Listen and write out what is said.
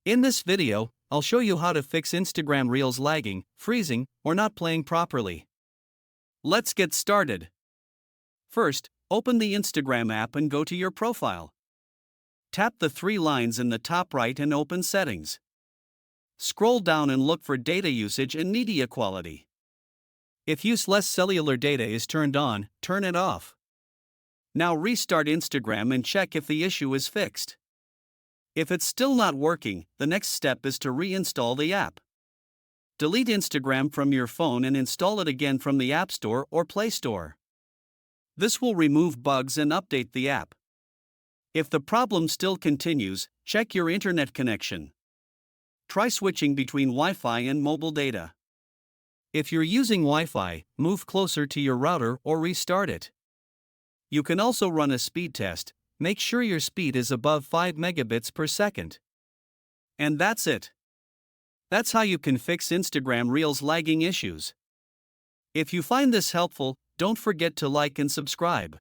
In this video, I'll show you how to fix Instagram Reels lagging, freezing, or not playing properly. Let's get started. First, open the Instagram app and go to your profile. Tap the three lines in the top right and open Settings. Scroll down and look for Data Usage and Media Quality. If useless cellular data is turned on, turn it off. Now restart Instagram and check if the issue is fixed. If it's still not working, the next step is to reinstall the app. Delete Instagram from your phone and install it again from the App Store or Play Store. This will remove bugs and update the app. If the problem still continues, check your internet connection. Try switching between Wi-Fi and mobile data. If you're using Wi-Fi, move closer to your router or restart it. You can also run a speed test. Make sure your speed is above 5 megabits per second. And that's it. That's how you can fix Instagram Reels lagging issues. If you find this helpful, don't forget to like and subscribe.